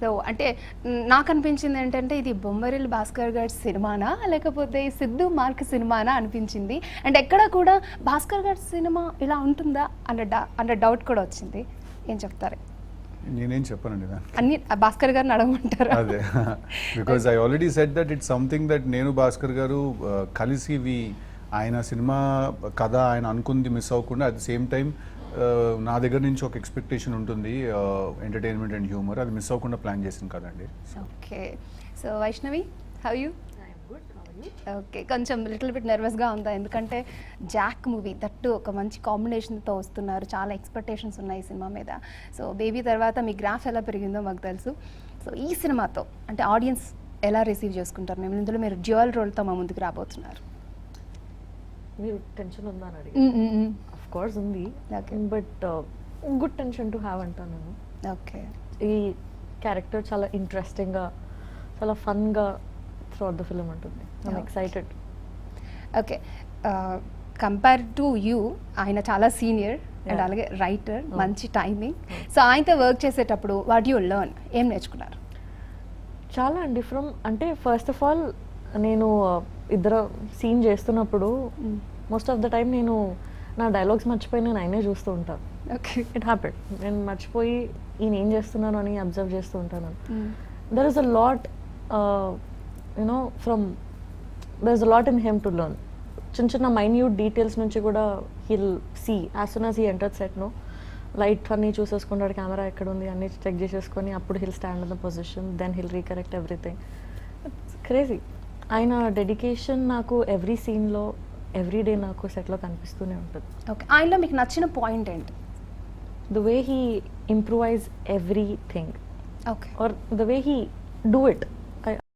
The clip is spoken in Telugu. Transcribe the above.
సో అంటే నాకు అనిపించింది ఏంటంటే ఇది బొమ్మరిల్లు భాస్కర్ గారి సినిమానా లేకపోతే సిద్ధు మార్క్ సినిమానా అనిపించింది. అండ్ ఎక్కడ కూడా భాస్కర్ గారి సినిమా ఇలా ఉంటుందా అన్న డౌట్ కూడా వచ్చింది. ఏం చెప్తారు? నేనేం చెప్పానండి అన్ని భాస్కర్ గారిని అడగమంటారు. అదే because I already said that it's something that నేను భాస్కర్ గారు కలిసి ఆయన సినిమా కథ ఆయన అనుకుంది మిస్ అవ్వకుండా అట్ ద సేమ్ టైం నా దగ్గర నుంచి ఒక ఎక్స్పెక్టేషన్ ఉంటుంది ఎంటర్టైన్మెంట్ అండ్ హ్యూమర్, అది మిస్ అవ్వకుండా ప్లాన్ చేసింది కదండి. Okay, so Vaishnavi how you? Okay, కొంచెం లిటిల్ బిట్ నర్వస్గా ఉందా? ఎందుకంటే జాక్ మూవీ దట్టు ఒక మంచి కాంబినేషన్తో వస్తున్నారు, చాలా ఎక్స్పెక్టేషన్స్ ఉన్నాయి ఈ సినిమా మీద. సో బేబీ తర్వాత మీ గ్రాఫ్ ఎలా పెరిగిందో మాకు తెలుసు. సో ఈ సినిమాతో అంటే ఆడియన్స్ ఎలా రిసీవ్ చేసుకుంటారు? మేము ఇందులో మీరు డ్యూయల్ రోల్తో మా ముందుకు రాబోతున్నారు. మీరు టెన్షన్ ఉందా అని అడిగి ఆఫ్ కోర్స్ ఉంది, but good tension to have అంటాను నేను. ఓకే, ఈ క్యారెక్టర్ చాలా ఇంట్రెస్టింగ్గా చాలా ఫన్గా త్రూఅవుట్ ద ఫిలిం ఉంటుంది. I'm excited. Okay, compare to you ఆయన చాలా సీనియర్ అండ్ అలాగే రైటర్, మంచి టైమింగ్. సో ఆయనతో వర్క్ చేసేటప్పుడు వాట్ యూ లెర్న్, ఏం నేర్చుకున్నారు? చాలా అండి. అంటే ఫస్ట్ ఆఫ్ ఆల్ నేను ఇద్దరు సీన్ చేస్తున్నప్పుడు మోస్ట్ ఆఫ్ ద టైం నేను నా డైలాగ్స్ మర్చిపోయి నేను ఆయనే చూస్తూ ఉంటాను. Okay, it happened. నేను మర్చిపోయి ఈయన ఏం చేస్తున్నాను అని అబ్జర్వ్ చేస్తూ ఉంటాను. There is a lot there is a lot in him to learn. చిన్న చిన్న మైన్యూట్ డీటెయిల్స్ నుంచి కూడా he'll see as soon as he enter సెట్ను లైట్ అన్నీ చూసేసుకుంటాడు, కెమెరా ఎక్కడ ఉంది అన్నీ చెక్ చేసేసుకొని అప్పుడు he'll stand in the position, then he'll recorrect everything. It's crazy. ఆయన డెడికేషన్ నాకు ఎవ్రీ సీన్లో ఎవ్రీ డే నాకు సెట్లో కనిపిస్తూనే ఉంటుంది. ఓకే, ఆయనలో మీకు నచ్చిన పాయింట్ ఏంటి? The way he improvise everything okay, or the way he do it.